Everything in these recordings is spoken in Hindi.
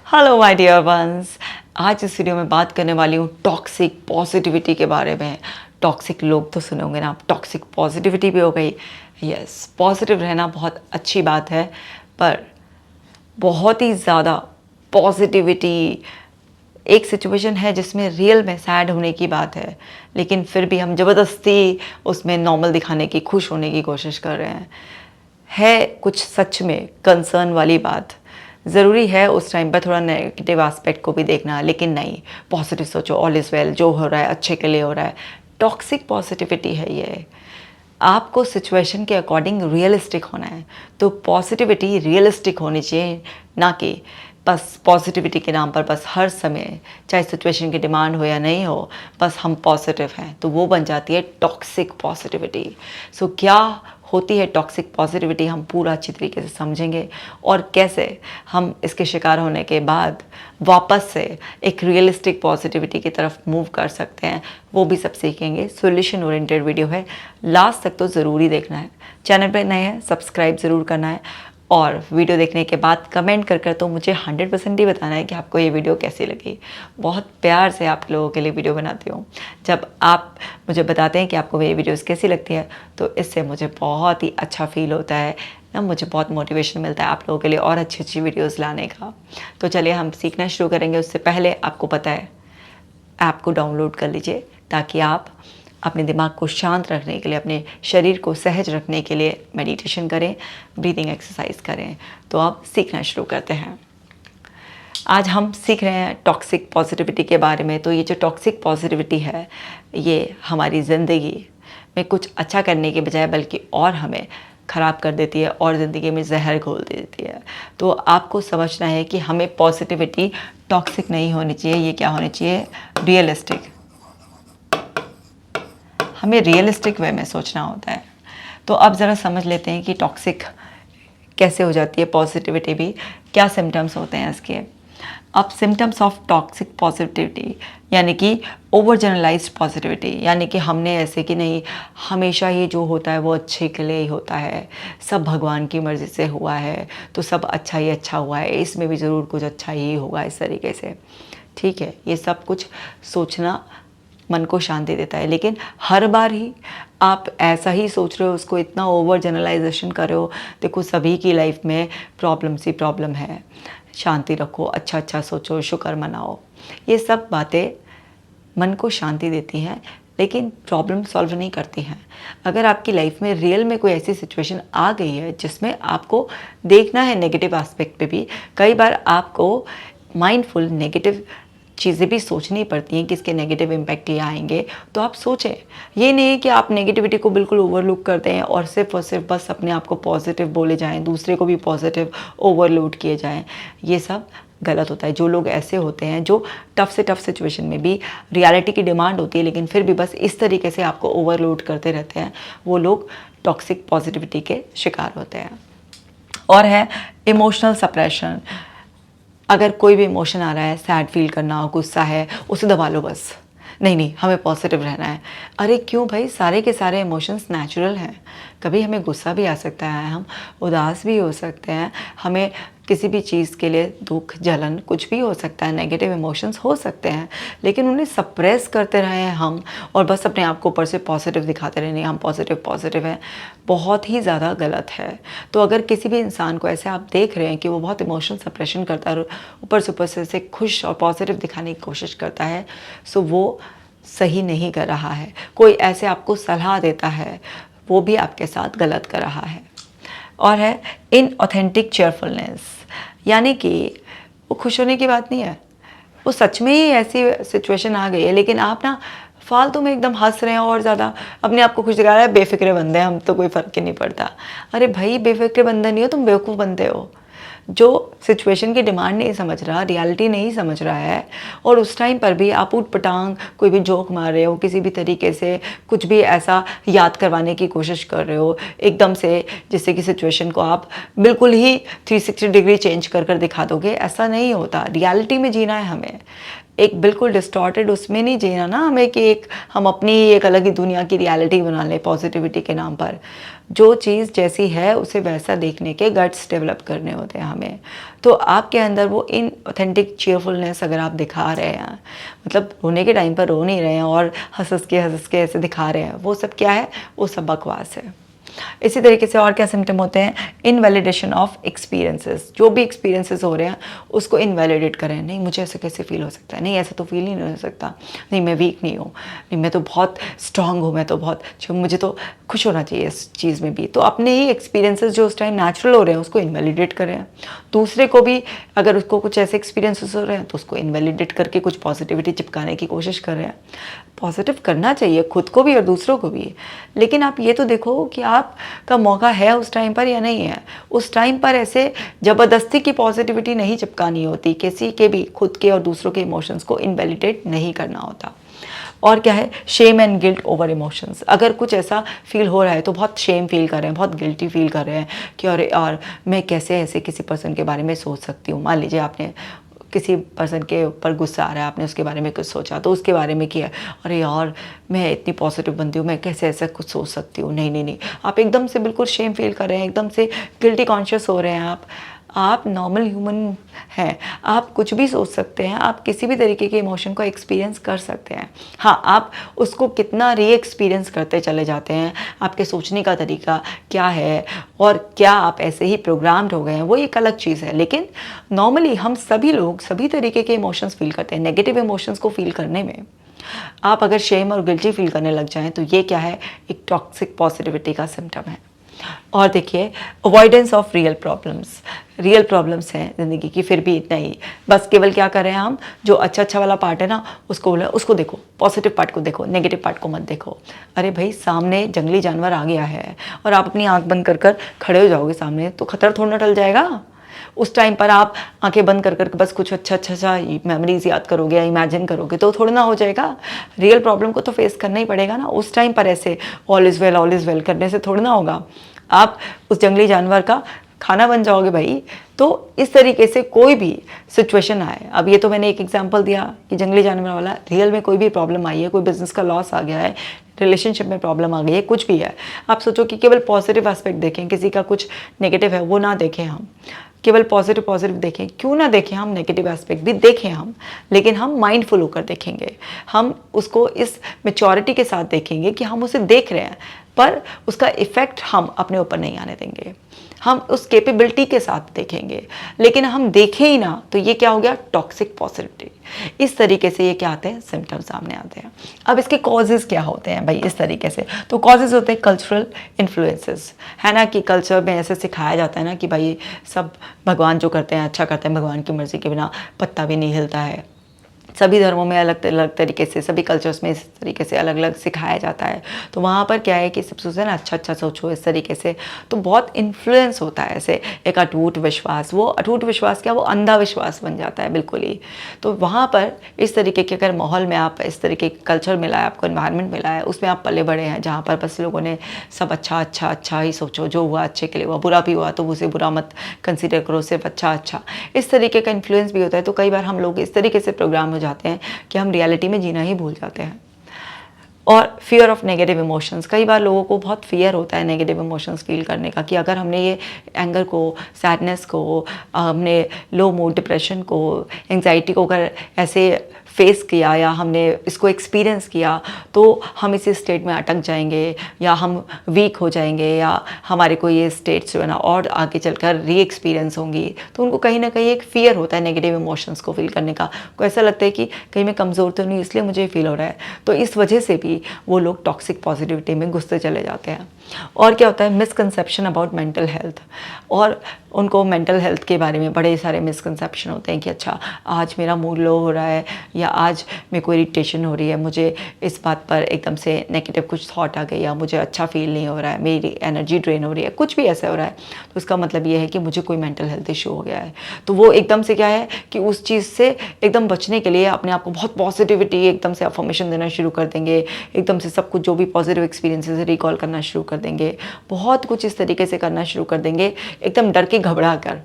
Hello my dear ones. आज इस वीडियो में बात करने वाली हूँ टॉक्सिक पॉजिटिविटी के बारे में। टॉक्सिक लोग तो सुने होंगे ना, टॉक्सिक पॉजिटिविटी भी हो गई। यस, पॉजिटिव रहना बहुत अच्छी बात है, पर बहुत ही ज़्यादा पॉजिटिविटी एक सिचुएशन है जिसमें रियल में सैड होने की बात है, लेकिन फिर भी हम ज़बरदस्ती उसमें नॉर्मल दिखाने की, खुश होने की कोशिश कर रहे हैं। है कुछ सच में कंसर्न वाली बात। ज़रूरी है उस टाइम पर थोड़ा नेगेटिव एस्पेक्ट को भी देखना, लेकिन नहीं, पॉजिटिव सोचो, ऑल इज़ वेल, जो हो रहा है अच्छे के लिए हो रहा है। टॉक्सिक पॉजिटिविटी है ये। आपको सिचुएशन के अकॉर्डिंग रियलिस्टिक होना है, तो पॉजिटिविटी रियलिस्टिक होनी चाहिए, ना कि बस पॉजिटिविटी के नाम पर बस हर समय, चाहे सिचुएशन की डिमांड हो या नहीं हो, बस हम पॉजिटिव हैं, तो वो बन जाती है टॉक्सिक पॉजिटिविटी। सो क्या होती है टॉक्सिक पॉजिटिविटी, हम पूरा अच्छी तरीके से समझेंगे, और कैसे हम इसके शिकार होने के बाद वापस से एक रियलिस्टिक पॉजिटिविटी की तरफ मूव कर सकते हैं, वो भी सब सीखेंगे। सॉल्यूशन ओरिएंटेड वीडियो है, लास्ट तक तो ज़रूरी देखना है। चैनल पर नए हैं, सब्सक्राइब ज़रूर करना है, और वीडियो देखने के बाद कमेंट कर तो मुझे 100% ही बताना है कि आपको ये वीडियो कैसी लगी। बहुत प्यार से आप लोगों के लिए वीडियो बनाती हूँ। जब आप मुझे बताते हैं कि आपको ये वीडियोस कैसी लगती है, तो इससे मुझे बहुत ही अच्छा फील होता है ना, मुझे बहुत मोटिवेशन मिलता है आप लोगों के लिए और अच्छी अच्छी वीडियोज़ लाने का। तो चलिए हम सीखना शुरू करेंगे। उससे पहले आपको पता है, ऐप को डाउनलोड कर लीजिए, ताकि आप अपने दिमाग को शांत रखने के लिए, अपने शरीर को सहज रखने के लिए मेडिटेशन करें, ब्रीदिंग एक्सरसाइज करें। तो अब सीखना शुरू करते हैं। आज हम सीख रहे हैं टॉक्सिक पॉजिटिविटी के बारे में। तो ये जो टॉक्सिक पॉजिटिविटी है, ये हमारी ज़िंदगी में कुछ अच्छा करने के बजाय बल्कि और हमें ख़राब कर देती है, और ज़िंदगी में जहर घोल देती है। तो आपको समझना है कि हमें पॉजिटिविटी टॉक्सिक नहीं होनी चाहिए, ये क्या होनी चाहिए, रियलिस्टिक। हमें रियलिस्टिक वे में सोचना होता है। तो अब ज़रा समझ लेते हैं कि टॉक्सिक कैसे हो जाती है पॉजिटिविटी भी, क्या सिम्टम्स होते हैं इसके। अब सिम्टम्स ऑफ टॉक्सिक पॉजिटिविटी यानी कि ओवर जनरलाइज्ड पॉजिटिविटी, यानी कि हमने ऐसे कि नहीं, हमेशा ये जो होता है वो अच्छे के लिए ही होता है, सब भगवान की मर्ज़ी से हुआ है, तो सब अच्छा ही अच्छा हुआ है, इसमें भी ज़रूर कुछ अच्छा ही होगा, इस तरीके से। ठीक है, ये सब कुछ सोचना मन को शांति देता है, लेकिन हर बार ही आप ऐसा ही सोच रहे हो, उसको इतना ओवर जनरलाइजेशन कर रहे हो। देखो, सभी की लाइफ में प्रॉब्लम सी प्रॉब्लम है। शांति रखो, अच्छा अच्छा सोचो, शुक्र मनाओ। ये सब बातें मन को शांति देती हैं, लेकिन प्रॉब्लम सॉल्व नहीं करती हैं। अगर आपकी लाइफ में रियल में कोई ऐसी सिचुएशन आ गई है जिसमें आपको देखना है नेगेटिव एस्पेक्ट पे भी, कई बार आपको माइंडफुल नेगेटिव चीज़ें भी सोचनी पड़ती हैं कि इसके नेगेटिव इम्पैक्ट ये आएंगे, तो आप सोचें। ये नहीं है कि आप नेगेटिविटी को बिल्कुल ओवरलुक करते हैं और सिर्फ बस अपने आप को पॉजिटिव बोले जाएं, दूसरे को भी पॉजिटिव ओवरलोड किए जाएं। ये सब गलत होता है। जो लोग ऐसे होते हैं, जो टफ से टफ सिचुएशन में भी रियलिटी की डिमांड होती है, लेकिन फिर भी बस इस तरीके से आपको ओवरलोड करते रहते हैं, वो लोग टॉक्सिक पॉजिटिविटी के शिकार होते हैं। और है इमोशनल सप्रेशन। अगर कोई भी इमोशन आ रहा है, सैड फील करना, गुस्सा है, उसे दबा लो बस। नहीं नहीं, हमें पॉजिटिव रहना है। अरे क्यों भाई, सारे के सारे इमोशंस नेचुरल हैं। कभी हमें गुस्सा भी आ सकता है, हम उदास भी हो सकते हैं, हमें किसी भी चीज़ के लिए दुख, जलन, कुछ भी हो सकता है, नेगेटिव इमोशंस हो सकते हैं, लेकिन उन्हें सप्रेस करते रहे हैं हम, और बस अपने आप को ऊपर से पॉजिटिव दिखाते रहे, नहीं हम पॉजिटिव पॉजिटिव हैं, बहुत ही ज़्यादा गलत है। तो अगर किसी भी इंसान को ऐसे आप देख रहे हैं कि वो बहुत इमोशनल सप्रेशन करता है, ऊपर से खुश और पॉजिटिव दिखाने की कोशिश करता है, सो वो सही नहीं कर रहा है। कोई ऐसे आपको सलाह देता है, वो भी आपके साथ गलत कर रहा है। और है इनऑथेंटिक चेयरफुलनेस, यानी कि वो खुश होने की बात नहीं है, वो सच में ही ऐसी सिचुएशन आ गई है, लेकिन आप ना फालतू में एकदम हंस रहे हैं और ज़्यादा अपने आप को खुश दिखा रहे हैं, बेफिक्रे बंदे हैं हम, तो कोई फ़र्क ही नहीं पड़ता। अरे भाई, बेफिक्रे बंदा नहीं हो तुम, बेवकूफ़ बनते हो। जो सिचुएशन की डिमांड नहीं समझ रहा, रियलिटी नहीं समझ रहा है, और उस टाइम पर भी आप ऊट पटांग कोई भी जोक मार रहे हो, किसी भी तरीके से कुछ भी ऐसा याद करवाने की कोशिश कर रहे हो एकदम से, जिससे कि सिचुएशन को आप बिल्कुल ही 360 डिग्री चेंज कर दिखा दोगे। ऐसा नहीं होता। रियलिटी में जीना है हमें, एक बिल्कुल डिस्टॉर्टेड उसमें नहीं जीना ना हमें, कि एक हम अपनी एक अलग ही दुनिया की रियलिटी बना लें पॉजिटिविटी के नाम पर। जो चीज़ जैसी है उसे वैसा देखने के गट्स डेवलप करने होते हैं हमें। तो आपके अंदर वो इनऑथेंटिक चीयरफुलनेस अगर आप दिखा रहे हैं, मतलब रोने के टाइम पर रो नहीं रहे हैं और हंस के ऐसे दिखा रहे हैं, वो सब क्या है? वो सब बकवास है। इसी तरीके से और क्या सिम्टम होते हैं? Invalidation of experiences. जो भी एक्सपीरियंसेस हो रहे हैं उसको इनवैलिडेट करें। नहीं, मुझे ऐसे कैसे फील हो सकता है, नहीं ऐसा तो फील ही नहीं हो सकता, नहीं मैं वीक नहीं हूँ, नहीं मैं तो बहुत स्ट्रांग हूँ, मैं तो बहुत, मुझे तो खुश होना चाहिए इस चीज़ में भी। तो अपने ही एक्सपीरियंसेस जो उस टाइम नेचुरल हो रहे हैं उसको इनवैलिडेट करें। दूसरे को भी अगर उसको कुछ ऐसे एक्सपीरियंसेस हो रहे हैं तो उसको इनवैलिडेट करके कुछ पॉजिटिविटी चिपकाने की कोशिश कर रहे हैं। पॉजिटिव करना चाहिए खुद को भी और दूसरों को भी, लेकिन आप ये तो देखो कि आपका मौका है उस टाइम पर या नहीं है। उस टाइम पर ऐसे ज़बरदस्ती की पॉजिटिविटी नहीं चिपकानी होती, किसी के भी खुद के और दूसरों के इमोशंस को इनवैलिडेट नहीं करना होता। और क्या है? Shame and guilt over emotions. अगर कुछ ऐसा फील हो रहा है तो बहुत शेम फील कर रहे हैं, बहुत गिल्टी फील कर रहे हैं कि अरे यार मैं कैसे ऐसे किसी पर्सन के बारे में सोच सकती हूँ। मान लीजिए आपने किसी पर्सन के ऊपर गुस्सा आ रहा है, आपने उसके बारे में कुछ सोचा तो उसके बारे में किया, अरे यार मैं इतनी पॉजिटिव बनती हूँ, मैं कैसे ऐसा कुछ सोच सकती हूँ, नहीं नहीं नहीं, आप एकदम से बिल्कुल शेम फील कर रहे हैं, एकदम से गिल्टी कॉन्शियस हो रहे हैं। आप नॉर्मल ह्यूमन हैं, आप कुछ भी सोच सकते हैं, आप किसी भी तरीके के इमोशन को एक्सपीरियंस कर सकते हैं। हाँ, आप उसको कितना री एक्सपीरियंस करते चले जाते हैं, आपके सोचने का तरीका क्या है और क्या आप ऐसे ही प्रोग्राम्ड हो गए हैं, वो एक अलग चीज़ है। लेकिन नॉर्मली हम सभी लोग सभी तरीके के इमोशंस फील करते हैं। नेगेटिव इमोशंस को फील करने में आप अगर शेम और गिल्टी फील करने लग जाएं तो ये क्या है? एक टॉक्सिक पॉजिटिविटी का सिम्टम है। और देखिए, अवॉइडेंस ऑफ रियल प्रॉब्लम्स हैं ज़िंदगी की, फिर भी इतना ही बस केवल क्या कर रहे हैं हम, जो अच्छा वाला पार्ट है ना उसको देखो, पॉजिटिव पार्ट को देखो, नेगेटिव पार्ट को मत देखो। अरे भाई, सामने जंगली जानवर आ गया है और आप अपनी आंख बंद कर खड़े हो जाओगे सामने, तो खतरा थोड़ा ना टल जाएगा। उस टाइम पर आप आंखें बंद कर बस कुछ अच्छा मेमोरीज याद करोगे या इमेजिन करोगे तो थोड़ा ना हो जाएगा। रियल प्रॉब्लम को तो फेस करना ही पड़ेगा ना। उस टाइम पर ऐसे ऑल इज़ वेल करने से थोड़ा ना होगा। आप उस जंगली जानवर का खाना बन जाओगे भाई। तो इस तरीके से कोई भी सिचुएशन आए, अब ये तो मैंने एक एग्जांपल दिया कि जंगली जानवर वाला, रियल में कोई भी प्रॉब्लम आई है, कोई बिजनेस का लॉस आ गया है, रिलेशनशिप में प्रॉब्लम आ गई है, कुछ भी है, आप सोचो कि केवल पॉजिटिव एस्पेक्ट देखें, किसी का कुछ नेगेटिव है वो ना देखें, हम केवल पॉजिटिव देखें। क्यों ना देखें हम, नेगेटिव एस्पेक्ट भी देखें हम, लेकिन हम माइंडफुल होकर देखेंगे। हम उसको इस मैच्योरिटी के साथ देखेंगे कि हम उसे देख रहे हैं, पर उसका इफ़ेक्ट हम अपने ऊपर नहीं आने देंगे। हम उस कैपेबिलिटी के साथ देखेंगे, लेकिन हम देखें ही ना तो ये क्या हो गया? Toxic positivity. इस तरीके से ये क्या आते हैं? सिम्टम्स सामने आते हैं। अब इसके कॉजेज़ क्या होते हैं भाई? इस तरीके से तो कॉजेज़ होते हैं कल्चरल इन्फ्लुएंसेस, है ना, कि कल्चर में ऐसे सिखाया जाता है ना कि भाई सब भगवान जो करते हैं अच्छा करते हैं, भगवान की मर्ज़ी के बिना पत्ता भी नहीं हिलता है। सभी धर्मों में अलग अलग तरीके से, सभी कल्चर्स में इस तरीके से अलग अलग सिखाया जाता है। तो वहाँ पर क्या है कि सब सोचते हैं ना अच्छा सोचो इस तरीके से, तो बहुत इन्फ्लुएंस होता है ऐसे एक अटूट विश्वास। वो अटूट विश्वास क्या, वो अंधा विश्वास बन जाता है बिल्कुल ही। तो वहाँ पर इस तरीके के अगर माहौल में आप इस तरीके के कल्चर मिला है, आपको इन्वायरमेंट मिला है, उसमें आप पले बड़े हैं जहाँ पर बस लोगों ने सब अच्छा ही सोचो, जो हुआ अच्छे के लिए हुआ, बुरा भी हुआ तो उसे बुरा मत कंसिडर करो, सिर्फ अच्छा, इस तरीके का इन्फ्लुएंस भी होता है। तो कई बार हम लोग इस तरीके से प्रोग्राम हो जाते हैं कि हम रियलिटी में जीना ही भूल जाते हैं। और फियर ऑफ नेगेटिव इमोशंस, कई बार लोगों को बहुत फियर होता है नेगेटिव इमोशंस फील करने का, कि अगर हमने ये एंगर को, सैडनेस को, हमने लो मूड, डिप्रेशन को, एंजाइटी को अगर ऐसे फेस किया या हमने इसको एक्सपीरियंस किया तो हम इसी स्टेट में अटक जाएंगे या हम वीक हो जाएंगे या हमारे को ये स्टेट्स जो है ना और आगे चलकर री एक्सपीरियंस होंगी। तो उनको कहीं ना कहीं एक फियर होता है नेगेटिव इमोशंस को फील करने का। को ऐसा लगता है कि कहीं मैं कमज़ोर तो नहीं, इसलिए मुझे फील हो रहा है। तो इस वजह से भी वो लोग टॉक्सिक पॉजिटिविटी में घुसते चले जाते हैं। और क्या होता है, मिसकंसेप्शन अबाउट मेंटल हेल्थ, और उनको मेंटल हेल्थ के बारे में बड़े सारे मिसकंसेप्शन होते हैं कि अच्छा आज मेरा मूड लो हो रहा है या आज मेरे को इरिटेशन हो रही है, मुझे इस बात पर एकदम से नेगेटिव कुछ थॉट आ गई या मुझे अच्छा फील नहीं हो रहा है, मेरी एनर्जी ड्रेन हो रही है, कुछ भी ऐसा हो रहा है, तो उसका मतलब ये है कि मुझे कोई मेंटल हेल्थ इशू हो गया है। तो वो एकदम से क्या है कि उस चीज़ से एकदम बचने के लिए अपने आप को बहुत पॉजिटिविटी एकदम से अफर्मेशन देना शुरू कर देंगे, एकदम से सब कुछ जो भी पॉजिटिव एक्सपीरियंसेस रिकॉल करना शुरू कर देंगे, बहुत कुछ इस तरीके से करना शुरू कर देंगे एकदम डर के घबरा कर।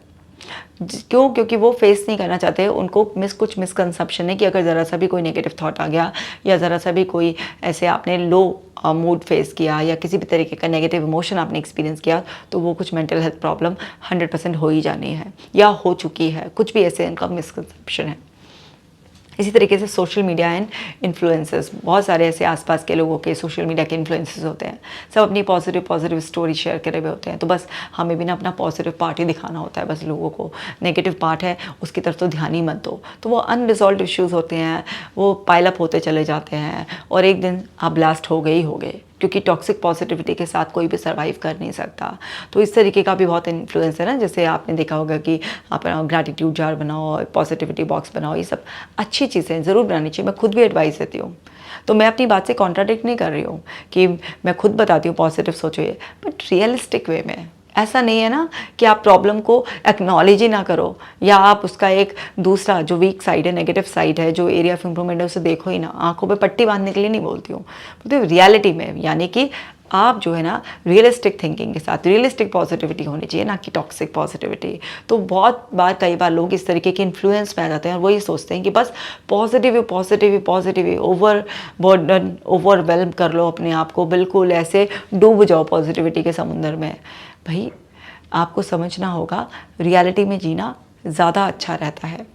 क्यों? क्योंकि वो फेस नहीं करना चाहते। उनको कुछ मिसकंसेप्शन है कि अगर ज़रा सा भी कोई नेगेटिव थॉट आ गया या ज़रा सा भी कोई ऐसे आपने लो मूड फेस किया या किसी भी तरीके का नेगेटिव इमोशन आपने एक्सपीरियंस किया, तो वो कुछ मेंटल हेल्थ प्रॉब्लम 100% हो ही जानी है या हो चुकी है। कुछ भी ऐसे इनका मिसकंसेप्शन है। इसी तरीके से सोशल मीडिया एंड इन्फ्लुएंसर्स, बहुत सारे ऐसे आसपास के लोगों के सोशल मीडिया के इन्फ्लुएंसर्स होते हैं, सब अपनी पॉजिटिव स्टोरी शेयर करे हुए होते हैं। तो बस हमें भी ना अपना पॉजिटिव पार्ट ही दिखाना होता है बस लोगों को। नेगेटिव पार्ट है उसकी तरफ तो ध्यान ही मत दो। तो वो अनरिजॉल्व इश्यूज़ होते हैं, वो पाइल अप होते चले जाते हैं और एक दिन आप ब्लास्ट हो गए ही हो गए, क्योंकि टॉक्सिक पॉजिटिविटी के साथ कोई भी सर्वाइव कर नहीं सकता। तो इस तरीके का भी बहुत इन्फ्लुएंस है ना, जैसे आपने देखा होगा कि आप ग्रैटिट्यूड जार बनाओ, पॉजिटिविटी बॉक्स बनाओ, ये सब अच्छी चीज़ें ज़रूर बनानी चाहिए। मैं खुद भी एडवाइस देती हूँ, तो मैं अपनी बात से कॉन्ट्राडिक्ट नहीं कर रही हूँ कि मैं खुद बताती हूँ पॉजिटिव सोचो, बट रियलिस्टिक वे में। ऐसा नहीं है ना कि आप प्रॉब्लम को एक्नॉलेज ही ना करो या आप उसका एक दूसरा जो वीक साइड है, नेगेटिव साइड है, जो एरिया ऑफ इम्प्रूवमेंट है, उसे देखो ही ना। आंखों पे पट्टी बांधने के लिए नहीं बोलती हूँ, बोलती हूँ रियलिटी में, यानी कि आप जो है ना रियलिस्टिक थिंकिंग के साथ, रियलिस्टिक पॉजिटिविटी होनी चाहिए, ना कि टॉक्सिक पॉजिटिविटी। तो बहुत बार कई बार लोग इस तरीके के इन्फ्लुएंस में आ जाते हैं और वही सोचते हैं कि बस पॉजिटिव ओवर बर्डन, ओवरवेल्म कर लो अपने आप को, बिल्कुल ऐसे डूब जाओ पॉजिटिविटी के समुंदर में। भाई आपको समझना होगा रियलिटी में जीना ज़्यादा अच्छा रहता है।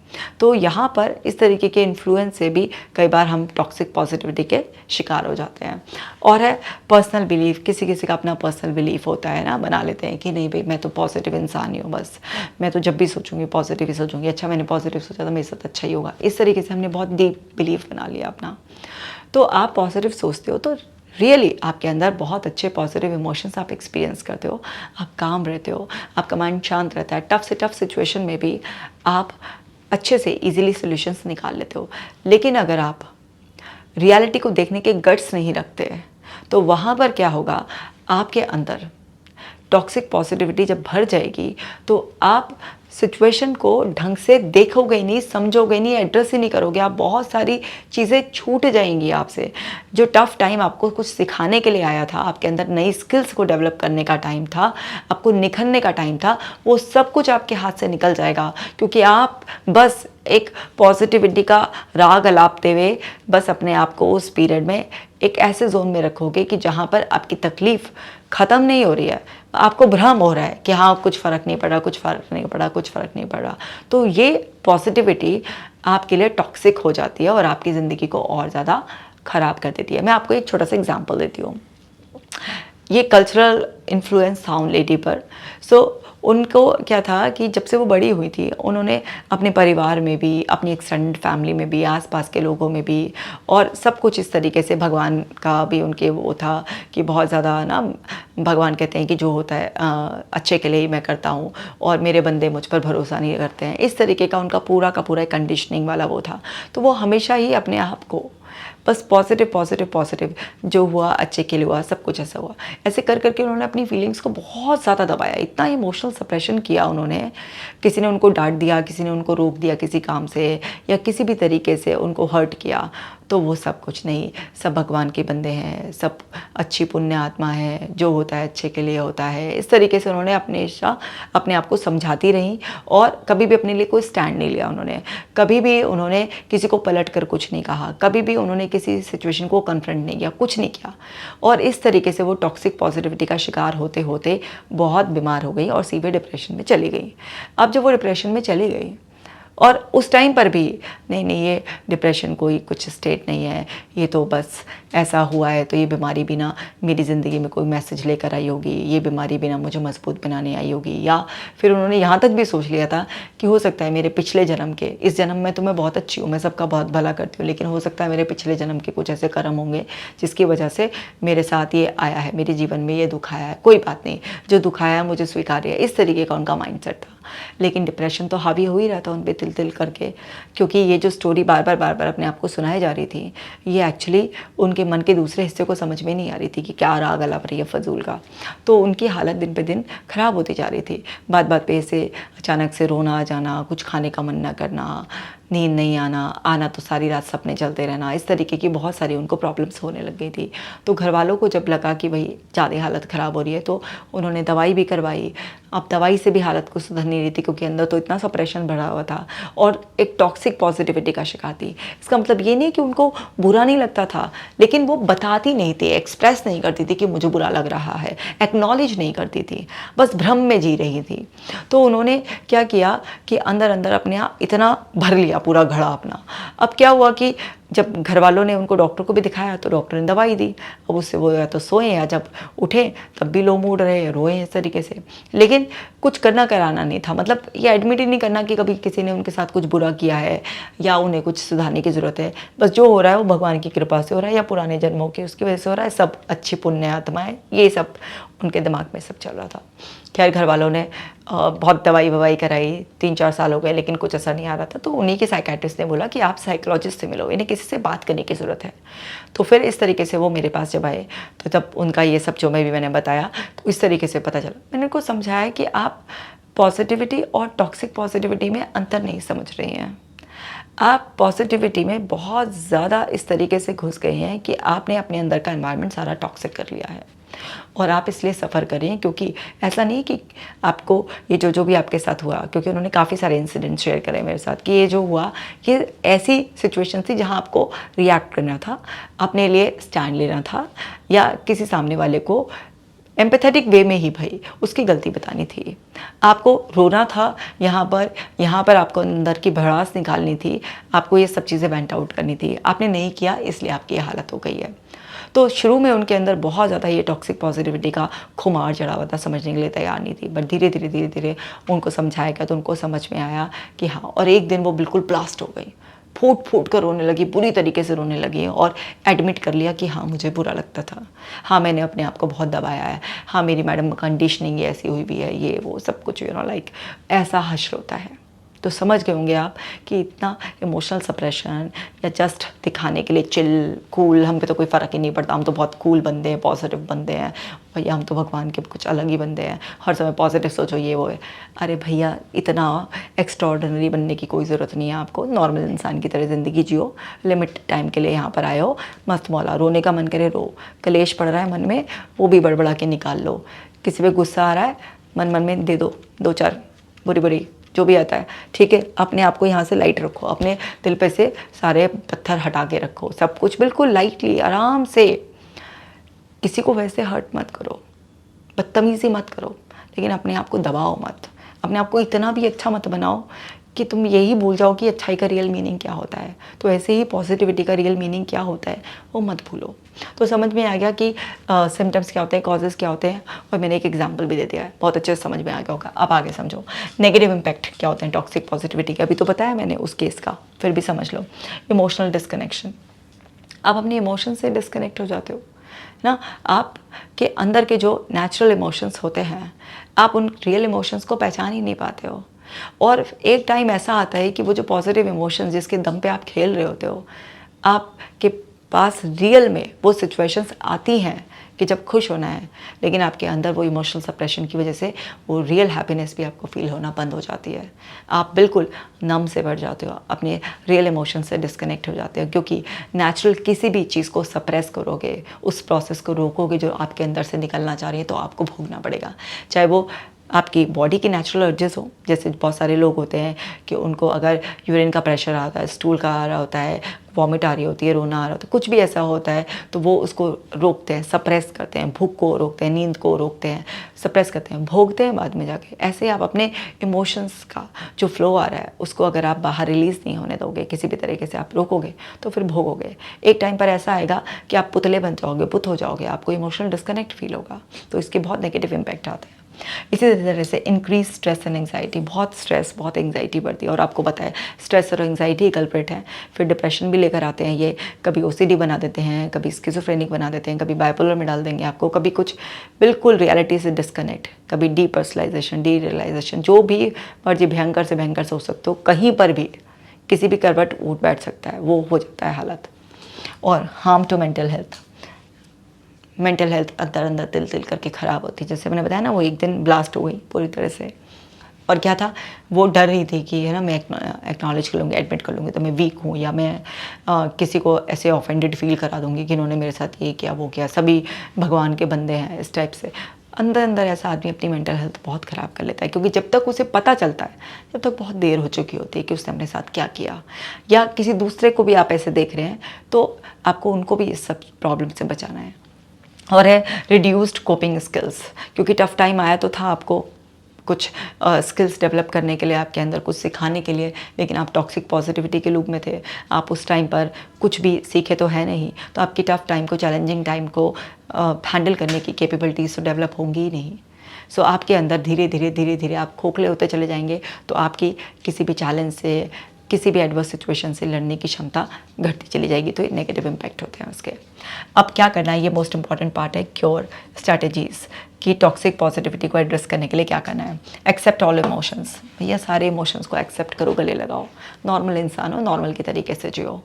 तो यहाँ पर इस तरीके के इन्फ्लुएंस से भी कई बार हम टॉक्सिक पॉजिटिविटी के शिकार हो जाते हैं। और है पर्सनल बिलीफ, किसी किसी का अपना पर्सनल बिलीफ होता है ना, बना लेते हैं कि नहीं भाई मैं तो पॉजिटिव इंसान ही हूँ, बस मैं तो जब भी सोचूंगी पॉजिटिव ही सोचूंगी, अच्छा मैंने पॉजिटिव सोचा तो मेरे साथ अच्छा ही होगा। इस तरीके से हमने बहुत डीप बिलीफ बना लिया अपना। तो आप पॉजिटिव सोचते हो तो रियली आपके अंदर बहुत अच्छे पॉजिटिव इमोशंस आप एक्सपीरियंस करते हो, आप काम रहते हो, आपका माइंड शांत रहता है, टफ से टफ सिचुएशन में भी आप अच्छे से इजीली सॉल्यूशंस निकाल लेते हो। लेकिन अगर आप रियलिटी को देखने के गट्स नहीं रखते तो वहाँ पर क्या होगा, आपके अंदर टॉक्सिक पॉजिटिविटी जब भर जाएगी तो आप सिचुएशन को ढंग से देखोगे नहीं, समझोगे नहीं, एड्रेस ही नहीं करोगे। आप बहुत सारी चीज़ें छूट जाएंगी आपसे। जो टफ टाइम आपको कुछ सिखाने के लिए आया था, आपके अंदर नई स्किल्स को डेवलप करने का टाइम था, आपको निखरने का टाइम था, वो सब कुछ आपके हाथ से निकल जाएगा। क्योंकि आप बस एक पॉजिटिविटी का राग अलापते हुए बस अपने आप को उस पीरियड में एक ऐसे जोन में रखोगे कि जहाँ पर आपकी तकलीफ़ ख़त्म नहीं हो रही है, आपको भ्रम हो रहा है कि हाँ कुछ फ़र्क नहीं पड़ा, कुछ फ़र्क नहीं पड़ा, कुछ फ़र्क नहीं पड़ा। तो ये पॉजिटिविटी आपके लिए टॉक्सिक हो जाती है और आपकी ज़िंदगी को और ज़्यादा ख़राब कर देती है। मैं आपको एक छोटा सा एग्जांपल देती हूँ। ये कल्चरल इन्फ्लुएंस था उन लेडी पर। सो उनको क्या था कि जब से वो बड़ी हुई थी, उन्होंने अपने परिवार में भी, अपनी एक्सटेंडेड फैमिली में भी, आसपास के लोगों में भी, और सब कुछ इस तरीके से भगवान का भी उनके वो था कि बहुत ज़्यादा ना, भगवान कहते हैं कि जो होता है अच्छे के लिए ही मैं करता हूँ और मेरे बंदे मुझ पर भरोसा नहीं करते हैं। इस तरीके का उनका पूरा का पूरा कंडीशनिंग वाला वो था। तो वो हमेशा ही अपने आप को बस पॉजिटिव, जो हुआ अच्छे के लिए हुआ, सब कुछ ऐसा हुआ, ऐसे कर करके उन्होंने अपनी फीलिंग्स को बहुत ज़्यादा दबाया, इतना इमोशनल सप्रेशन किया उन्होंने। किसी ने उनको डांट दिया, किसी ने उनको रोक दिया किसी काम से, या किसी भी तरीके से उनको हर्ट किया, तो वो सब कुछ नहीं, सब भगवान के बंदे हैं, सब अच्छी पुण्य आत्मा है, जो होता है अच्छे के लिए होता है। इस तरीके से उन्होंने अपने आप को समझाती रहीं और कभी भी अपने लिए कोई स्टैंड नहीं लिया उन्होंने। कभी भी उन्होंने किसी को पलट कर कुछ नहीं कहा, कभी भी उन्होंने किसी सिचुएशन को कन्फ्रंट नहीं किया, कुछ नहीं किया। और इस तरीके से वो टॉक्सिक पॉजिटिविटी का शिकार होते होते बहुत बीमार हो गई और सीवियर डिप्रेशन में चली गई। अब जब वो डिप्रेशन में चली गई और उस टाइम पर भी नहीं ये डिप्रेशन कोई कुछ स्टेट नहीं है, ये तो बस ऐसा हुआ है, तो ये बीमारी भी ना मेरी ज़िंदगी में कोई मैसेज लेकर आई होगी, ये बीमारी भी ना मुझे मजबूत बनाने आई होगी। या फिर उन्होंने यहाँ तक भी सोच लिया था कि हो सकता है मेरे पिछले जन्म के, इस जन्म में तो मैं बहुत अच्छी हूँ, मैं सबका बहुत भला करती हूँ, लेकिन हो सकता है मेरे पिछले जन्म के कुछ ऐसे कर्म होंगे जिसकी वजह से मेरे साथ ये आया है, मेरे जीवन में ये दुख आया है, कोई बात नहीं, जो दुख आया है मुझे स्वीकार्य है। इस तरीके का उनका माइंडसेट था। लेकिन डिप्रेशन तो हावी हो ही रहा था उन पे तिल तिल करके, क्योंकि ये जो स्टोरी बार बार अपने आप को सुनाई जा रही थी, ये एक्चुअली उनके मन के दूसरे हिस्से को समझ में नहीं आ रही थी कि क्या राग अलाप रही है फजूल का। तो उनकी हालत दिन पे दिन ख़राब होती जा रही थी। बात बात पे ऐसे अचानक से रोना आ जाना, कुछ खाने का मन ना करना, नींद नहीं आना, आना तो सारी रात सपने चलते रहना, इस तरीके की बहुत सारी उनको प्रॉब्लम्स होने लग गई थी। तो घर वालों को जब लगा कि भाई ज़्यादा हालत ख़राब हो रही है तो उन्होंने दवाई भी करवाई। अब दवाई से भी हालत कुछ सुधर नहीं रही थी क्योंकि अंदर तो इतना सा प्रेशर भरा हुआ था और एक टॉक्सिक पॉजिटिविटी का शिकार थी। इसका मतलब ये नहीं कि उनको बुरा नहीं लगता था, लेकिन वो बताती नहीं थी, एक्सप्रेस नहीं करती थी कि मुझे बुरा लग रहा है, एक्नॉलेज नहीं करती थी, बस भ्रम में जी रही थी। तो उन्होंने क्या किया कि अंदर अंदर अपने आप इतना भर लिया पूरा घड़ा अपना। अब क्या हुआ कि जब घर वालों ने उनको डॉक्टर को भी दिखाया तो डॉक्टर ने दवाई दी। अब उससे वो या तो सोए या जब उठे तब भी लो मूड रहे, रोए इस तरीके से। लेकिन कुछ करना कराना नहीं था, मतलब ये एडमिट ही नहीं करना कि कभी किसी ने उनके साथ कुछ बुरा किया है या उन्हें कुछ सुधारने की ज़रूरत है। बस जो हो रहा है वो भगवान की कृपा से हो रहा है या पुराने जन्मों की उसकी वजह से हो रहा है, सब अच्छी पुण्य आत्माएं, ये सब उनके दिमाग में सब चल रहा था। खैर घर वालों ने बहुत दवाई ववाई कराई, 3-4 साल हो गए लेकिन कुछ असर नहीं आ रहा था। तो उन्हीं के साइकेट्रिस्ट ने बोला कि आप साइकोलॉजिस्ट से मिलो, इन्हें किसी से बात करने की ज़रूरत है। तो फिर इस तरीके से वो मेरे पास जब आए तो जब उनका ये सब जो मैंने बताया तो इस तरीके से पता चला। मैंने उनको समझाया कि आप पॉजिटिविटी और टॉक्सिक पॉजिटिविटी में अंतर नहीं समझ रही हैं। आप पॉजिटिविटी में बहुत ज़्यादा इस तरीके से घुस गए हैं कि आपने अपने अंदर का एनवायरनमेंट सारा टॉक्सिक कर लिया है और आप इसलिए सफ़र कर रही हैं। क्योंकि ऐसा नहीं कि आपको ये जो भी आपके साथ हुआ, क्योंकि उन्होंने काफ़ी सारे इंसिडेंट शेयर करे मेरे साथ कि ये जो हुआ ये ऐसी सिचुएशन थी जहाँ आपको रिएक्ट करना था, अपने लिए स्टैंड लेना था या किसी सामने वाले को एम्पैथेटिक वे में ही भाई उसकी गलती बतानी थी, आपको रोना था यहाँ पर आपको अंदर की भड़ास निकालनी थी, आपको ये सब चीज़ें वेंट आउट करनी थी, आपने नहीं किया इसलिए आपकी ये हालत हो गई है। तो शुरू में उनके अंदर बहुत ज़्यादा ये टॉक्सिक पॉजिटिविटी का खुमार चढ़ा हुआ था, समझने के लिए तैयार नहीं थी। बट धीरे धीरे उनको समझाया गया तो उनको समझ में आया कि हाँ, और एक दिन वो बिल्कुल ब्लास्ट हो गई, फूट फूट कर रोने लगी, बुरी तरीके से रोने लगी और एडमिट कर लिया कि हाँ मुझे बुरा लगता था, हाँ मैंने अपने आप को बहुत दबाया है, हाँ मेरी मैडम कंडीशनिंग ऐसी हुई भी है, ये वो सब कुछ लाइक ऐसा हश्र होता है। तो समझ गए होंगे आप कि इतना इमोशनल सप्रेशन या जस्ट दिखाने के लिए चिल कूल, हम पे तो कोई फ़र्क ही नहीं पड़ता, हम तो बहुत कूल बंदे हैं, पॉजिटिव बंदे हैं भैया, हम तो भगवान के कुछ अलग ही बंदे हैं, हर समय पॉजिटिव सोचो ये वो है। अरे भैया इतना एक्स्ट्रॉर्डनरी बनने की कोई ज़रूरत नहीं है आपको, नॉर्मल इंसान की तरह ज़िंदगी जियो, लिमिट टाइम के लिए यहाँ पर आए हो, मस्त मौला, रोने का मन करे रो, कलेश पड़ रहा है मन में वो भी बड़बड़ा के निकाल लो, किसी पे गुस्सा आ रहा है मन में दे दो 2-4 बुरी जो भी आता है, ठीक है। अपने आप को यहाँ से लाइट रखो, अपने दिल पे से सारे पत्थर हटा के रखो, सब कुछ बिल्कुल लाइटली आराम से, किसी को वैसे हर्ट मत करो, बदतमीज़ी मत करो, लेकिन अपने आप को दबाओ मत, अपने आप को इतना भी अच्छा मत बनाओ कि तुम यही भूल जाओ कि अच्छाई का रियल मीनिंग क्या होता है। तो ऐसे ही पॉजिटिविटी का रियल मीनिंग क्या होता है वो मत भूलो। तो समझ में आ गया कि सिम्टम्स क्या होते हैं, कॉजेज़ क्या होते हैं, और मैंने एक एग्जांपल भी दे दिया है, बहुत अच्छे से समझ में आ गया होगा। अब आगे समझो नेगेटिव इम्पैक्ट क्या होते हैं टॉक्सिक पॉजिटिविटी के, अभी तो बताया मैंने उस केस का, फिर भी समझ लो। इमोशनल डिस्कनेक्शन, आप अपने इमोशन से डिस्कनेक्ट हो जाते हो ना, आपके अंदर के जो नेचुरल इमोशंस होते हैं आप उन रियल इमोशंस को पहचान ही नहीं पाते हो। और एक टाइम ऐसा आता है कि वो जो पॉजिटिव इमोशंस जिसके दम पे आप खेल रहे होते हो, आपके पास रियल में वो सिचुएशंस आती हैं कि जब खुश होना है, लेकिन आपके अंदर वो इमोशनल सप्रेशन की वजह से वो रियल हैप्पीनेस भी आपको फील होना बंद हो जाती है। आप बिल्कुल नम से बढ़ जाते हो, अपने रियल इमोशन से डिस्कनेक्ट हो जाते हो, क्योंकि नेचुरल किसी भी चीज़ को सप्रेस करोगे, उस प्रोसेस को रोकोगे जो आपके अंदर से निकलना चाह रही है, तो आपको भोगना पड़ेगा। चाहे वो आपकी बॉडी की नेचुरल अर्जेस हो, जैसे बहुत सारे लोग होते हैं कि उनको अगर यूरिन का प्रेशर आता है, स्टूल का आ रहा होता है, वॉमिट आ रही होती है, रोना आ रहा होता है, कुछ भी ऐसा होता है, तो वो उसको रोकते हैं, सप्रेस करते हैं, भूख को रोकते हैं, नींद को रोकते हैं, सप्रेस करते हैं, भोगते हैं बाद में जाके। ऐसे आप अपने इमोशंस का जो फ्लो आ रहा है उसको अगर आप बाहर रिलीज़ नहीं होने दोगे, किसी भी तरीके से आप रोकोगे, तो फिर भोगोगे। एक टाइम पर ऐसा आएगा कि आप पुतले बन जाओगे, बुत हो जाओगे, आपको इमोशनल डिस्कनेक्ट फील होगा। तो इसके बहुत नेगेटिव इम्पैक्ट आते हैं। इसी तरह से इंक्रीज स्ट्रेस एंड एंग्जाइटी, बहुत स्ट्रेस बहुत एंग्जाइटी बढ़ती है, और आपको पता है स्ट्रेस और एंग्जाइटी कल्प्रिट है। फिर डिप्रेशन भी लेकर आते हैं ये, कभी ओसीडी बना देते हैं, कभी स्किज़ोफ्रेनिक बना देते हैं, कभी बाइपोलर में डाल देंगे आपको, कभी कुछ बिल्कुल रियलिटी से डिस्कनेक्ट, कभी डीपर्सनलाइजेशन, डीरियलाइजेशन, जो भी मर्जी भयंकर से भयंकर सोच सकते हो, कहीं पर भी किसी भी करवट उठ बैठ सकता है, वो हो जाता है हालत। और हार्म टू मेंटल हेल्थ, अंदर अंदर तिल तिल करके ख़राब होती है। जैसे मैंने बताया ना, वो एक दिन ब्लास्ट हो गई पूरी तरह से, और क्या था, वो डर रही थी कि है ना मैं एक्नॉलेज कर लूँगी, एडमिट कर लूँगी तो मैं वीक हूँ, या मैं किसी को ऐसे ऑफेंडेड फील करा दूँगी कि इन्होंने मेरे साथ ये किया वो किया, सभी भगवान के बंदे हैं, इस टाइप से। अंदर अंदर ऐसा आदमी अपनी मेंटल हेल्थ बहुत ख़राब कर लेता है, क्योंकि जब तक उसे पता चलता है, जब तक बहुत देर हो चुकी होती है कि उसने अपने साथ क्या किया, या किसी दूसरे को भी आप ऐसे देख रहे हैं, तो आपको उनको भी इस सब प्रॉब्लम से बचाना है। और है रिड्यूस्ड कोपिंग स्किल्स, क्योंकि टफ टाइम आया तो था आपको कुछ स्किल्स डेवलप करने के लिए, आपके अंदर कुछ सिखाने के लिए, लेकिन आप टॉक्सिक पॉजिटिविटी के लूप में थे, आप उस टाइम पर कुछ भी सीखे तो है नहीं, तो आपकी टफ टाइम को, चैलेंजिंग टाइम को हैंडल करने की कैपेबिलिटीज़ तो डेवलप होंगी ही नहीं। सो आपके अंदर धीरे धीरे धीरे धीरे आप खोखले होते चले जाएंगे, तो आपकी किसी भी चैलेंज से, किसी भी एडवर्स सिचुएशन से लड़ने की क्षमता घटती चली जाएगी, तो नेगेटिव इम्पैक्ट होते हैं उसके। अब क्या करना है, ये मोस्ट इंपॉर्टेंट पार्ट है, क्योर स्ट्रैटेजीज़ कि टॉक्सिक पॉजिटिविटी को एड्रेस करने के लिए क्या करना है। एक्सेप्ट ऑल इमोशंस, भैया सारे इमोशंस को एक्सेप्ट करो, गले लगाओ, नॉर्मल इंसान हो, नॉर्मल के तरीके से जियो,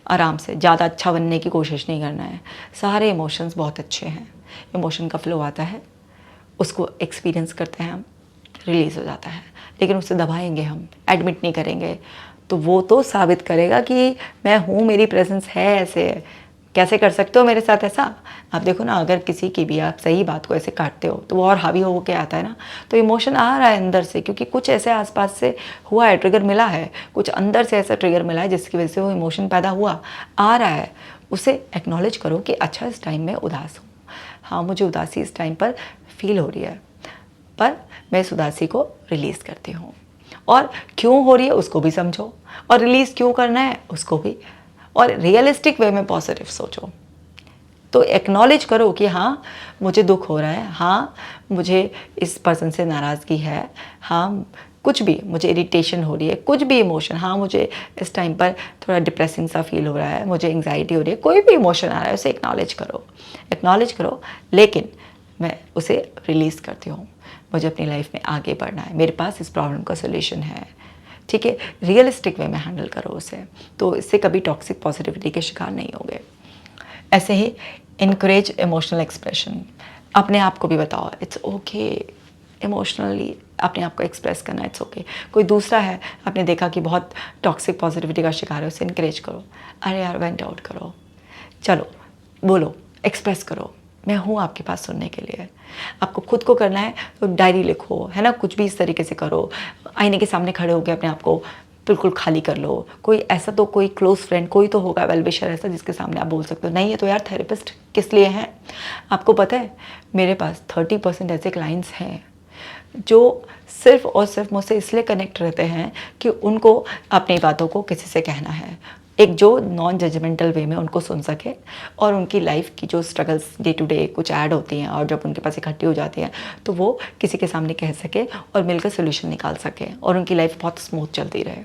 आराम से, ज़्यादा अच्छा बनने की कोशिश नहीं करना है। सारे इमोशंस बहुत अच्छे हैं, इमोशन का फ्लो आता है, उसको एक्सपीरियंस करते हैं हम, रिलीज़ हो जाता है, लेकिन उसे दबाएंगे हम, एडमिट नहीं करेंगे, तो वो तो साबित करेगा कि मैं हूँ, मेरी प्रेजेंस है, ऐसे कैसे कर सकते हो मेरे साथ ऐसा। आप देखो ना, अगर किसी की भी आप सही बात को ऐसे काटते हो तो वो और हावी हो के आता है ना, तो इमोशन आ रहा है अंदर से, क्योंकि कुछ ऐसे आसपास से हुआ है, ट्रिगर मिला है, कुछ अंदर से ऐसा ट्रिगर मिला है जिसकी वजह से वो इमोशन पैदा हुआ, आ रहा है। उसे एक्नॉलेज करो कि अच्छा इस टाइम में उदास हूँ, हाँ मुझे उदासी इस टाइम पर फील हो रही है, पर मैं इस उदासी को रिलीज़ करती हूँ, और क्यों हो रही है उसको भी समझो, और रिलीज़ क्यों करना है उसको भी, और रियलिस्टिक वे में पॉजिटिव सोचो। तो एक्नॉलेज करो कि हाँ मुझे दुख हो रहा है, हाँ मुझे इस पर्सन से नाराज़गी है, हाँ कुछ भी मुझे इरिटेशन हो रही है, कुछ भी इमोशन, हाँ मुझे इस टाइम पर थोड़ा डिप्रेसिंग सा फील हो रहा है, मुझे एंग्जाइटी हो रही है, कोई भी इमोशन आ रहा है उसे एक्नॉलेज करो, लेकिन मैं उसे रिलीज़ करती हूँ, मुझे अपनी लाइफ में आगे बढ़ना है, मेरे पास इस प्रॉब्लम का सोल्यूशन है, ठीक है, रियलिस्टिक वे में हैंडल करो उसे, तो इससे कभी टॉक्सिक पॉजिटिविटी के शिकार नहीं होगे। ऐसे ही इनकरेज इमोशनल एक्सप्रेशन, अपने आप को भी बताओ इट्स ओके इमोशनली अपने आप को एक्सप्रेस करना, इट्स ओके। कोई दूसरा है, आपने देखा कि बहुत टॉक्सिक पॉजिटिविटी का शिकार है, उसे इनकरेज करो, अरे यार वेंट आउट करो, चलो बोलो, एक्सप्रेस करो, मैं हूँ आपके पास सुनने के लिए। आपको खुद को करना है तो डायरी लिखो, है ना, कुछ भी इस तरीके से करो, आईने के सामने खड़े होकर अपने आप को बिल्कुल खाली कर लो। कोई ऐसा तो कोई क्लोज फ्रेंड कोई तो होगा, वेल विशर ऐसा जिसके सामने आप बोल सकते हो, नहीं है तो यार थेरेपिस्ट किस लिए हैं। आपको पता है मेरे पास 30% ऐसे क्लाइंट्स हैं जो सिर्फ और सिर्फ मुझसे इसलिए कनेक्ट रहते हैं कि उनको अपनी बातों को किसी से कहना है, एक जो नॉन जजमेंटल वे में उनको सुन सके, और उनकी लाइफ की जो स्ट्रगल्स डे टू डे कुछ ऐड होती हैं और जब उनके पास इकट्ठी हो जाती हैं तो वो किसी के सामने कह सके और मिलकर सोल्यूशन निकाल सके और उनकी लाइफ बहुत स्मूथ चलती रहे।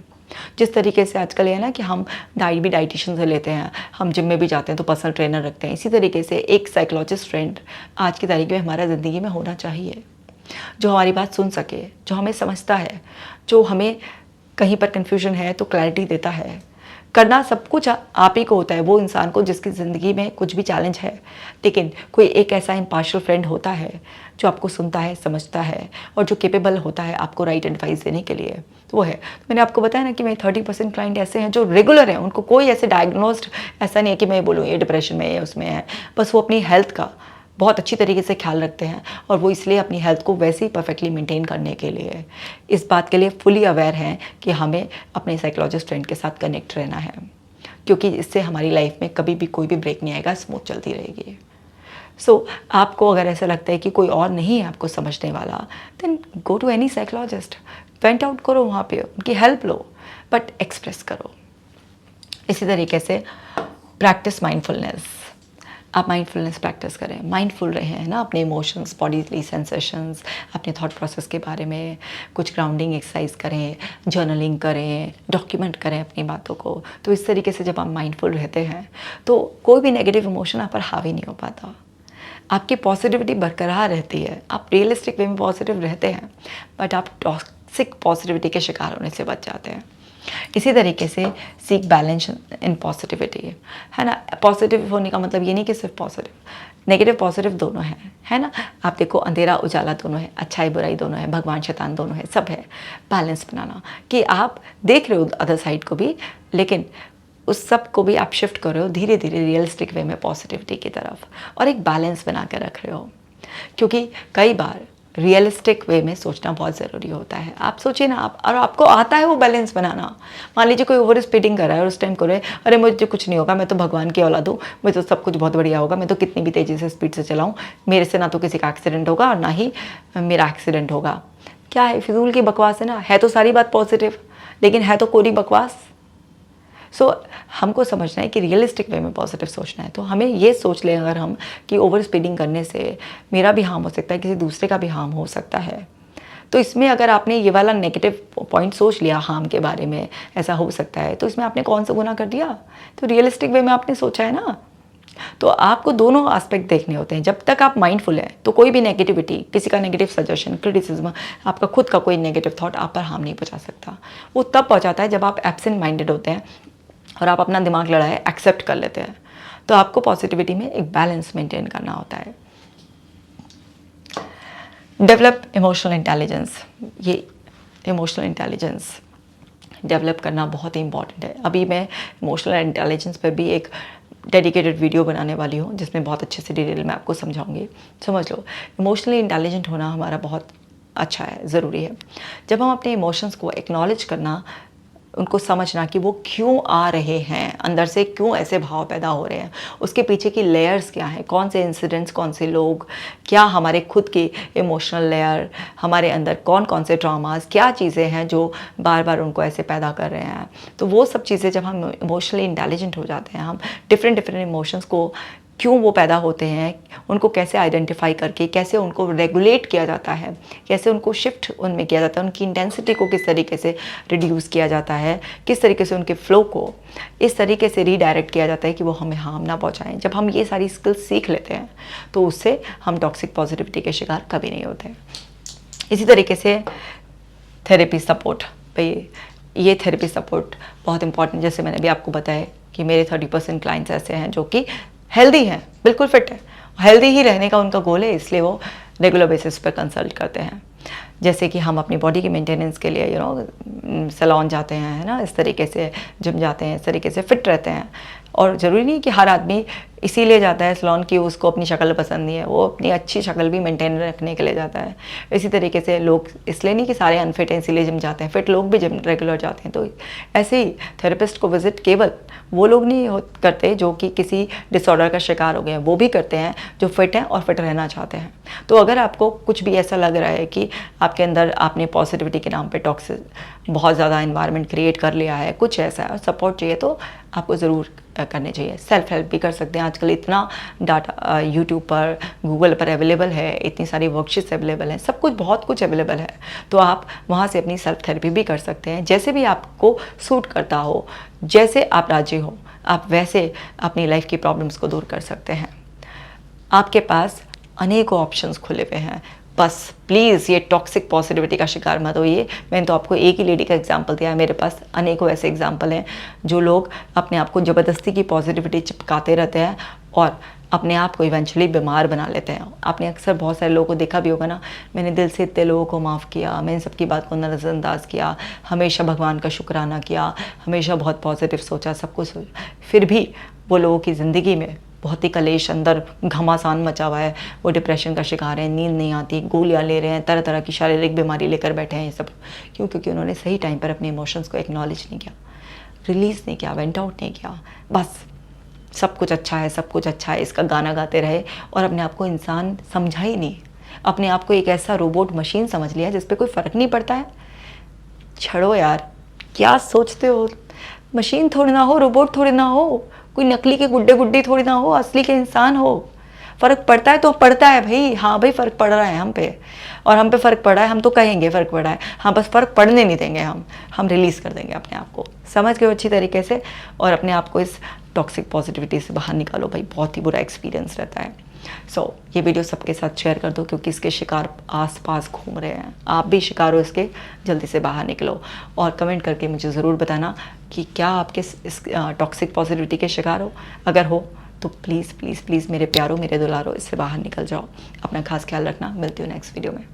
जिस तरीके से आजकल है ना कि हम डाइट भी डाइटिशियन से लेते हैं, हम जिम में भी जाते हैं तो पर्सनल ट्रेनर रखते हैं, इसी तरीके से एक साइकोलॉजिस्ट फ्रेंड आज की तारीख में हमारा ज़िंदगी में होना चाहिए, जो हमारी बात सुन सके, जो हमें समझता है, जो हमें कहीं पर कन्फ्यूजन है तो क्लैरिटी देता है। करना सब कुछ आप ही को होता है, वो इंसान को जिसकी ज़िंदगी में कुछ भी चैलेंज है, लेकिन कोई एक ऐसा इम्पार्शियल फ्रेंड होता है जो आपको सुनता है, समझता है और जो केपेबल होता है आपको राइट एडवाइस देने के लिए, तो वो है। तो मैंने आपको बताया ना कि मेरे 30% क्लाइंट ऐसे हैं जो रेगुलर हैं, उनको कोई ऐसे डायग्नोस्ड ऐसा नहीं है कि मैं बोलूँ ये डिप्रेशन में है उसमें है, बस वो अपनी हेल्थ का बहुत अच्छी तरीके से ख्याल रखते हैं और वो इसलिए अपनी हेल्थ को वैसे ही परफेक्टली मेंटेन करने के लिए इस बात के लिए फुली अवेयर हैं कि हमें अपने साइकोलॉजिस्ट फ्रेंड के साथ कनेक्ट रहना है, क्योंकि इससे हमारी लाइफ में कभी भी कोई भी ब्रेक नहीं आएगा, स्मूथ चलती रहेगी। सो आपको अगर ऐसा लगता है कि कोई और नहीं है आपको समझने वाला, then go to any psychologist, vent out करो, वहाँ पे उनकी हेल्प लो, बट एक्सप्रेस करो। इसी तरीके से प्रैक्टिस माइंडफुलनेस, आप माइंडफुलनेस प्रैक्टिस करें, माइंडफुल रहें ना अपने इमोशंस, बॉडीली सेंसेशंस, अपने थॉट प्रोसेस के बारे में कुछ ग्राउंडिंग एक्सरसाइज करें, जर्नलिंग करें, डॉक्यूमेंट करें अपनी बातों को। तो इस तरीके से जब आप माइंडफुल रहते हैं तो कोई भी नेगेटिव इमोशन आप पर हावी नहीं हो पाता, आपकी पॉजिटिविटी बरकरार रहती है, आप रियलिस्टिक वे में पॉजिटिव रहते हैं, बट आप टॉक्सिक पॉजिटिविटी के शिकार होने से बच जाते हैं। इसी तरीके से सीक बैलेंस इन पॉजिटिविटी, है ना। पॉजिटिव होने का मतलब ये नहीं कि सिर्फ पॉजिटिव, नेगेटिव पॉजिटिव दोनों है ना। आप देखो अंधेरा उजाला दोनों है, अच्छाई बुराई दोनों है, भगवान शैतान दोनों है, सब है। बैलेंस बनाना कि आप देख रहे हो अदर साइड को भी, लेकिन उस सब को भी आप शिफ्ट कर रहे हो धीरे धीरे रियलिस्टिक वे में पॉजिटिविटी की तरफ, और एक बैलेंस बना कर रख रहे हो। क्योंकि कई बार रियलिस्टिक वे में सोचना बहुत ज़रूरी होता है। आप सोचिए ना, आप और आपको आता है वो बैलेंस बनाना। मान लीजिए कोई ओवर स्पीडिंग कर रहा है और उस टाइम करे अरे मुझे कुछ नहीं होगा, मैं तो भगवान की औलाद हूँ, मुझे तो सब कुछ बहुत बढ़िया होगा, मैं तो कितनी भी तेज़ी से स्पीड से चलाऊँ, मेरे से ना तो किसी का एक्सीडेंट होगा और ना ही मेरा एक्सीडेंट होगा। क्या है, फिजूल की बकवास है ना। है तो सारी बात पॉजिटिव, लेकिन है तो कोरी बकवास। हमको समझना है कि रियलिस्टिक वे में पॉजिटिव सोचना है। तो हमें ये सोच लें अगर हम कि ओवर स्पीडिंग करने से मेरा भी हार्म हो सकता है, किसी दूसरे का भी हार्म हो सकता है, तो इसमें अगर आपने ये वाला नेगेटिव पॉइंट सोच लिया हार्म के बारे में, ऐसा हो सकता है, तो इसमें आपने कौन सा गुनाह कर दिया। तो रियलिस्टिक वे में आपने सोचा है ना। तो आपको दोनों एस्पेक्ट देखने होते हैं। जब तक आप माइंडफुल है तो कोई भी नेगेटिविटी, किसी का नेगेटिव सजेशन, क्रिटिसिज्म, आपका खुद का कोई नेगेटिव थॉट आप पर हार्म नहीं पहुंचा सकता। वो तब पहुंचाता है जब आप एब्सेंट माइंडेड होते हैं और आप अपना दिमाग लड़ा है एक्सेप्ट कर लेते हैं। तो आपको पॉजिटिविटी में एक बैलेंस मेंटेन करना होता है। Develop emotional intelligence. ये इमोशनल इंटेलिजेंस डेवलप करना बहुत ही इंपॉर्टेंट है। अभी मैं इमोशनल इंटेलिजेंस पर भी एक डेडिकेटेड वीडियो बनाने वाली हूँ, जिसमें बहुत अच्छे से डिटेल में आपको समझाऊंगी। समझ लो, इमोशनली इंटेलिजेंट होना हमारा बहुत अच्छा है, ज़रूरी है। जब हम अपने इमोशंस को एक्नॉलेज करना, उनको समझना कि वो क्यों आ रहे हैं, अंदर से क्यों ऐसे भाव पैदा हो रहे हैं, उसके पीछे की लेयर्स क्या हैं, कौन से इंसिडेंट्स, कौन से लोग, क्या हमारे खुद की इमोशनल लेयर, हमारे अंदर कौन कौन से ट्रॉमास, क्या चीज़ें हैं जो बार बार उनको ऐसे पैदा कर रहे हैं। तो वो सब चीज़ें जब हम इमोशनली इंटेलिजेंट हो जाते हैं, हम डिफरेंट इमोशंस को क्यों वो पैदा होते हैं, उनको कैसे आइडेंटिफाई करके कैसे उनको रेगुलेट किया जाता है, कैसे उनको शिफ्ट उनमें किया जाता है, उनकी इंटेंसिटी को किस तरीके से रिड्यूस किया जाता है, किस तरीके से उनके फ्लो को इस तरीके से रीडायरेक्ट किया जाता है कि वो हमें हार्म ना पहुंचाएं। जब हम ये सारी स्किल्स सीख लेते हैं तो उससे हम टॉक्सिक पॉजिटिविटी के शिकार कभी नहीं होते। इसी तरीके से थेरेपी सपोर्ट, भाई ये थेरेपी सपोर्ट बहुत इंपॉर्टेंट। जैसे मैंने भी आपको बताया कि मेरे 30% क्लाइंट्स ऐसे हैं जो कि हेल्दी हैं, बिल्कुल फिट है, हेल्दी ही रहने का उनका गोल है, इसलिए वो रेगुलर बेसिस पर कंसल्ट करते हैं। जैसे कि हम अपनी बॉडी की मेंटेनेंस के लिए सैलून जाते हैं, है ना, इस तरीके से जिम जाते हैं, इस तरीके से फिट रहते हैं। और ज़रूरी नहीं कि हर आदमी इसीलिए जाता है सैलून की उसको अपनी शक्ल पसंद नहीं है, वो अपनी अच्छी शक्ल भी मेंटेन रखने के लिए जाता है। इसी तरीके से लोग इसलिए नहीं कि सारे अनफिट हैं इसीलिए जिम जाते हैं, फिट लोग भी जिम रेगुलर जाते हैं। तो ऐसे ही थेरेपिस्ट को विजिट केवल वो लोग नहीं करते जो कि किसी डिसऑर्डर का शिकार हो गए हैं, वो भी करते हैं जो फिट हैं और फिट रहना चाहते हैं। तो अगर आपको कुछ भी ऐसा लग रहा है कि आपके अंदर आपने पॉजिटिविटी के नाम पे टॉक्सिक बहुत ज़्यादा एनवायरनमेंट क्रिएट कर लिया है, कुछ ऐसा है और सपोर्ट चाहिए, तो आपको ज़रूर करने चाहिए। सेल्फ हेल्प भी कर सकते हैं। आजकल इतना डाटा यूट्यूब पर, गूगल पर अवेलेबल है, इतनी सारी वर्कशीट्स अवेलेबल हैं, सब कुछ बहुत कुछ अवेलेबल है। तो आप वहाँ से अपनी सेल्फ थेरेपी भी कर सकते हैं। जैसे भी आपको सूट करता हो, जैसे आप राजी हो, आप वैसे अपनी लाइफ की प्रॉब्लम्स को दूर कर सकते हैं। आपके पास अनेकों ऑप्शंस खुले हुए हैं। बस प्लीज़ ये टॉक्सिक पॉजिटिविटी का शिकार मत होइए। मैंने तो आपको एक ही लेडी का एग्जांपल दिया है, मेरे पास अनेकों ऐसे एग्जांपल हैं जो लोग अपने आप को ज़बरदस्ती की पॉजिटिविटी चिपकाते रहते हैं और अपने आप को इवेंचुअली बीमार बना लेते हैं। आपने अक्सर बहुत सारे लोगों को देखा भी होगा ना, मैंने दिल से इतने लोगों को माफ़ किया, मैंने सबकी बात को नज़रअंदाज किया, हमेशा भगवान का शुक्राना किया, हमेशा बहुत पॉजिटिव सोचा, सब कुछ सोचा, फिर भी वो लोगों की ज़िंदगी में बहुत ही कलेश, अंदर घमासान मचा हुआ है, वो डिप्रेशन का शिकार है, नींद नहीं आती, गोलियां ले रहे हैं, तरह तरह की शारीरिक बीमारी लेकर बैठे हैं। ये सब क्यों? क्योंकि उन्होंने सही टाइम पर अपने इमोशंस को एक्नॉलेज नहीं किया, रिलीज़ नहीं किया, वेंट आउट नहीं किया। बस सब कुछ अच्छा है, सब कुछ अच्छा है, इसका गाना गाते रहे और अपने आप को इंसान समझा ही नहीं। अपने आप को एक ऐसा रोबोट मशीन समझ लिया जिस पर कोई फ़र्क नहीं पड़ता है। छोड़ो यार, क्या सोचते हो? मशीन थोड़ी ना हो, रोबोट थोड़ी ना हो, कोई नकली के गुड्डे गुड्डी थोड़ी ना हो, असली के इंसान हो। फ़र्क पड़ता है तो पड़ता है भाई, हाँ भाई फ़र्क पड़ रहा है हम पे, और हम पे फ़र्क पड़ा है, हम तो कहेंगे फ़र्क पड़ा है, हाँ बस फ़र्क पड़ने नहीं देंगे, हम रिलीज़ कर देंगे अपने आप को। समझ गए अच्छी तरीके से, और अपने आप को इस टॉक्सिक पॉजिटिविटी से बाहर निकालो भाई, बहुत ही बुरा एक्सपीरियंस रहता है। सो ये वीडियो सबके साथ शेयर कर दो, क्योंकि इसके शिकार आस पास घूम रहे हैं। आप भी शिकार हो इसके, जल्दी से बाहर निकलो। और कमेंट करके मुझे ज़रूर बताना कि क्या आपके इस टॉक्सिक पॉजिटिविटी के शिकार हो। अगर हो तो प्लीज़ प्लीज़ प्लीज़ मेरे प्यारो, मेरे दुलारो, इससे बाहर निकल जाओ। अपना खास ख्याल रखना। मिलती हूँ नेक्स्ट वीडियो में।